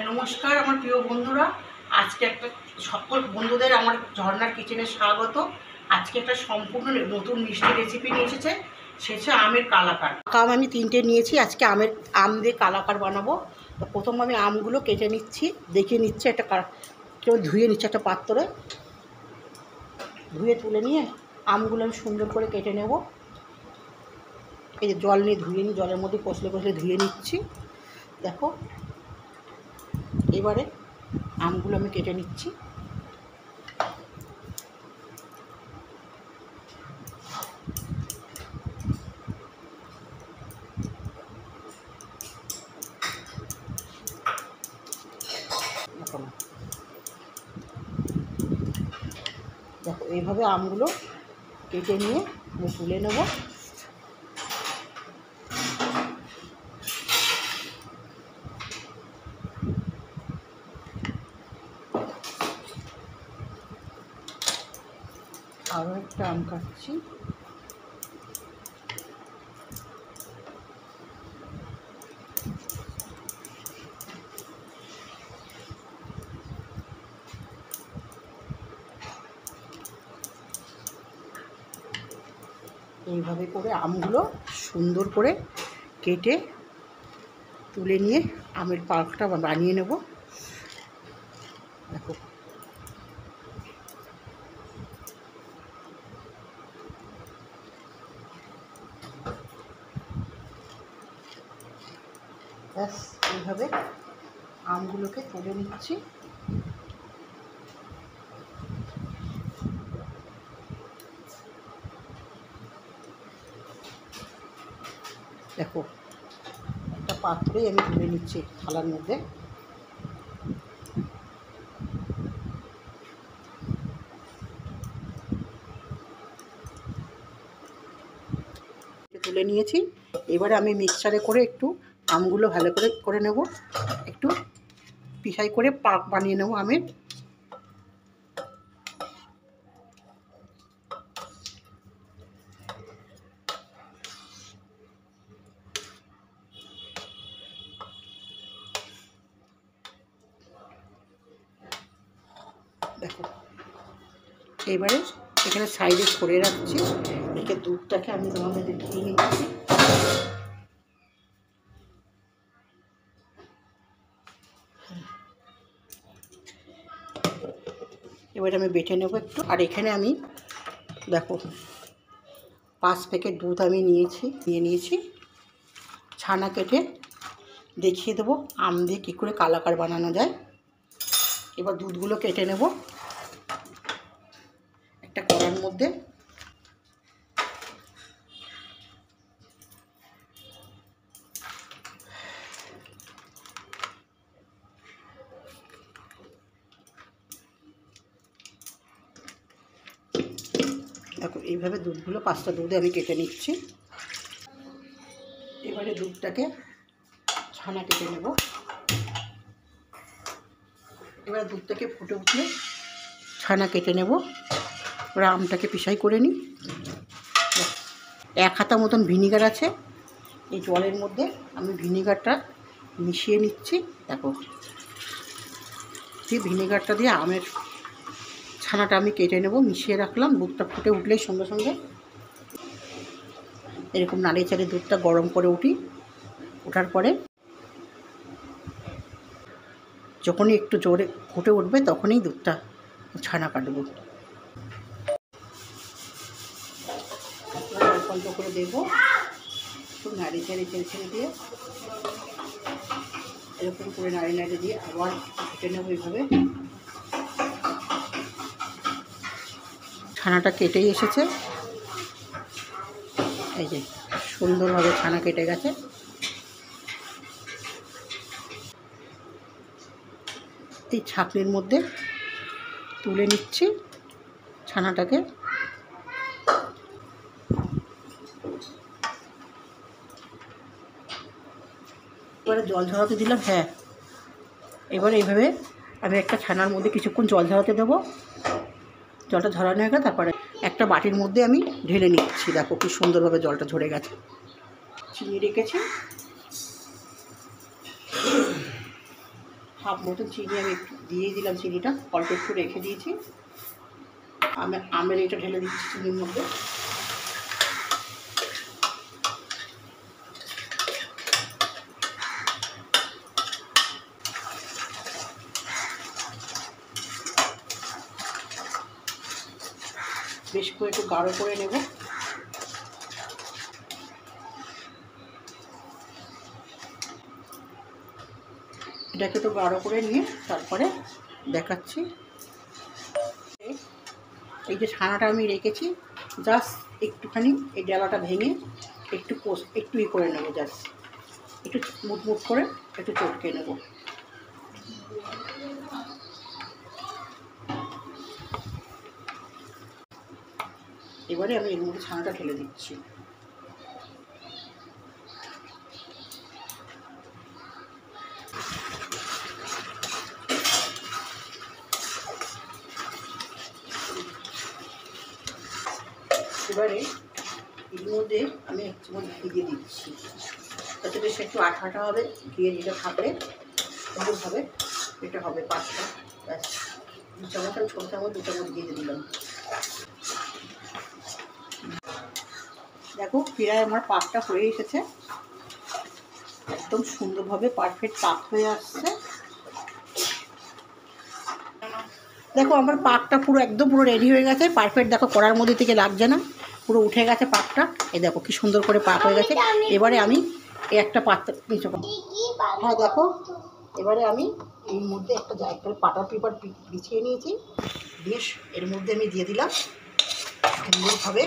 নমস্কার আমার প্রিয় বন্ধুরা, আজকে একটা সকল বন্ধুদের আমার ঝর্ণার কিচেনে স্বাগত। আজকে একটা সম্পূর্ণ নতুন মিষ্টি রেসিপি নিয়ে এসেছে, সেটা আমের কালাকার। আম আমি 3টে নিয়েছি, আজকে আম দিয়ে কালাকার বানাবো। তো প্রথম আমি আমগুলো কেটে নিচ্ছি, দেখিয়ে নিচ্ছি। কেউ ধুয়ে নিচ্ছে একটা পাত্রে, ধুয়ে তুলে নিয়ে আমগুলো আমি সুন্দর করে কেটে নেব। এই যে জল নিয়ে ধুয়ে নিই, জলের মধ্যে কষলে কষলে ধুয়ে নিচ্ছি। দেখো, এবারে আমগুলো আমি কেটে নিচ্ছি। দেখো, এইভাবে আমগুলো কেটে নিয়ে আমি তুলে নেব। আরও একটা আম কাটছি। এইভাবে করে আমগুলো সুন্দর করে কেটে তুলে নিয়ে আমের পাকটা বানিয়ে নেব। দেখো, ব্যাস এইভাবে আমগুলোকে তুলে নিচ্ছি। দেখো, একটা পাত্রেই আমি তুলে নিচ্ছি থালার মধ্যে। তুলে নিয়েছি, এবারে আমি মিক্সচারে করে একটু আমগুলো ভালো করে নেব, একটু পিষাই করে পাক বানিয়ে নেব আমের। দেখো, এবারে এখানে সাইডে সরে রাখছি, রেখে দুধটাকে আমি তোমাদের দেখিয়ে নিচ্ছি। এবারে আমি বেটে নেব একটু। আর এখানে আমি দেখো 5 প্যাকেট দুধ আমি নিয়ে নিয়েছি। ছানা কেটে দেখিয়ে দেবো আম দিয়ে কী করে কালাকার বানানো যায়। এবার দুধগুলো কেটে নেব একটা কড়ার মধ্যে। দেখো, এইভাবে দুধগুলো 5টা দুধে আমি কেটে নিচ্ছি। এবারে দুধটাকে ছানা কেটে নেব। এবার দুধটাকে ফুটে উঠলে ছানা কেটে নেব। এবার আমটাকে পিষাই করে নিই। 1 হাতা মতন ভিনিগার আছে, এই জলের মধ্যে আমি ভিনিগারটা মিশিয়ে নিচ্ছি। দেখো, এই ভিনিগারটা দিয়ে আমের ছানাটা আমি কেটে নেব, মিশিয়ে রাখলাম। দুধটা ফুটে উঠলেই সঙ্গে সঙ্গে এরকম নাড়িয়ে চাড়িয়ে দুধটা গরম করে ওঠার পরে যখনই একটু জোরে ফুটে উঠবে তখনই দুধটা ছানা কাটবো। অল্প অল্প করে দেবো, একটু নাড়িয়ে ছেড়ে দিয়ে এরকম করে নাড়িয়ে দিয়ে আবার কেটে নেবো। এইভাবে ছানাটা কেটেই এসেছে, এই যে সুন্দরভাবে ছানা কেটে গেছে। এই ছাঁকনির মধ্যে তুলে নিচ্ছি ছানাটাকে। এবারে জল ঝরাতে দিলাম। হ্যাঁ, এবারে এইভাবে আমি একটা ছানার মধ্যে কিছুক্ষণ জল ঝরাতে দেবো। জলটা ঝরানো হয়ে গেলে তারপরে একটা বাটির মধ্যে আমি ঢেলে নিচ্ছি। দেখো কি সুন্দরভাবে জলটা ঝরে গেছে। চিনি রেখেছি, হাফ মতো চিনি আমি একটু দিয়ে দিলাম, চিনিটা অল্প একটু রেখে দিয়েছি। আমি আমের এটা ঢেলে দিচ্ছি চিনির মধ্যে। বেশ করে একটু গাঢ় করে নেব। এটাকে একটু গাঢ় করে নিয়ে তারপরে দেখাচ্ছি। এই যে ছানাটা আমি রেখেছি, জাস্ট একটুখানি এই ডালাটা ভেঙে একটু করে নেবো, জাস্ট একটু মুট করে একটু চটকে নেব। এবারে আমি এর মধ্যে ছানাটা ঢেলে দিচ্ছি। এবারে এর মধ্যে আমি এক চামচ ঘি দিয়ে দিচ্ছি, তাতে বেশ একটু আঠা আঠা হবে। ঘিয়ে দিলে থাকলে সুন্দরভাবে এটা হবে পাঁচটা। ব্যাস 2 চামচ, আমি ছোটো চামচ 2 চামচ দিয়ে দিলাম। দেখো প্রায় আমার পাকটা হয়ে এসেছে, একদম সুন্দরভাবে পারফেক্ট পাক হয়ে আসছে। দেখো আমার পাকটা পুরো রেডি হয়ে গেছে, পারফেক্ট। দেখো কড়ার মধ্যে থেকে লাগছে না, পুরো উঠে গেছে পাকটা। এই দেখো কি সুন্দর করে পাক হয়ে গেছে। এবারে আমি এই একটা পাত্র নিচে, হ্যাঁ দেখো এবারে আমি এর মধ্যে একটা জায়গায় বাটার পেপার বিছিয়ে নিয়েছি, বেশ এর মধ্যে আমি দিয়ে দিলাম সুন্দরভাবে।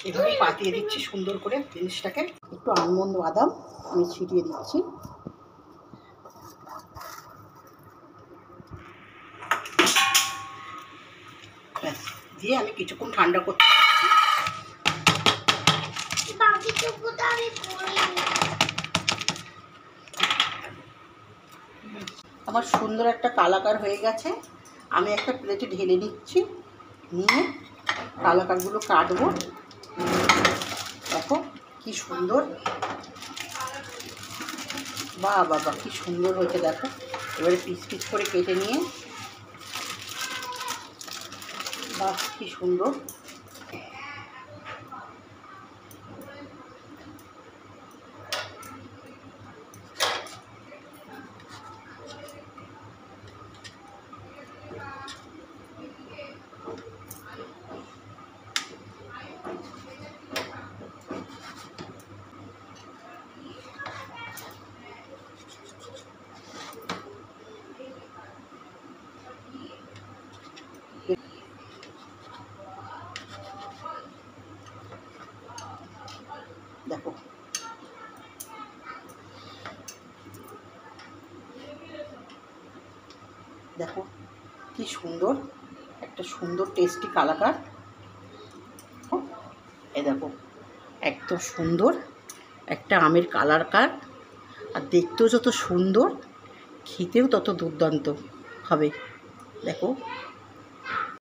এভাবে পাতিয়ে দিচ্ছি সুন্দর করে জিনিসটাকে। একটু আলমন্ড বাদাম আমি ছিটিয়ে দিচ্ছি। দিয়ে আমি কিছুক্ষণ ঠান্ডা করতে আমার সুন্দর একটা কালাকার হয়ে গেছে। আমি একটা প্লেটে ঢেলে নিচ্ছি, নিয়ে কালাকারগুলো কাটবো। দেখো কি সুন্দর, বাহ বাবা কি সুন্দর হয়েছে দেখো। এবারে পিস পিস করে কেটে নিয়ে, বাহ কি সুন্দর। দেখো দেখো কি সুন্দর একটা সুন্দর টেস্টি কালাকার। এই দেখো একদম সুন্দর একটা আমের কালাকার, আর দেখতেও যত সুন্দর, খেতেও তত দুর্দান্ত হবে। দেখো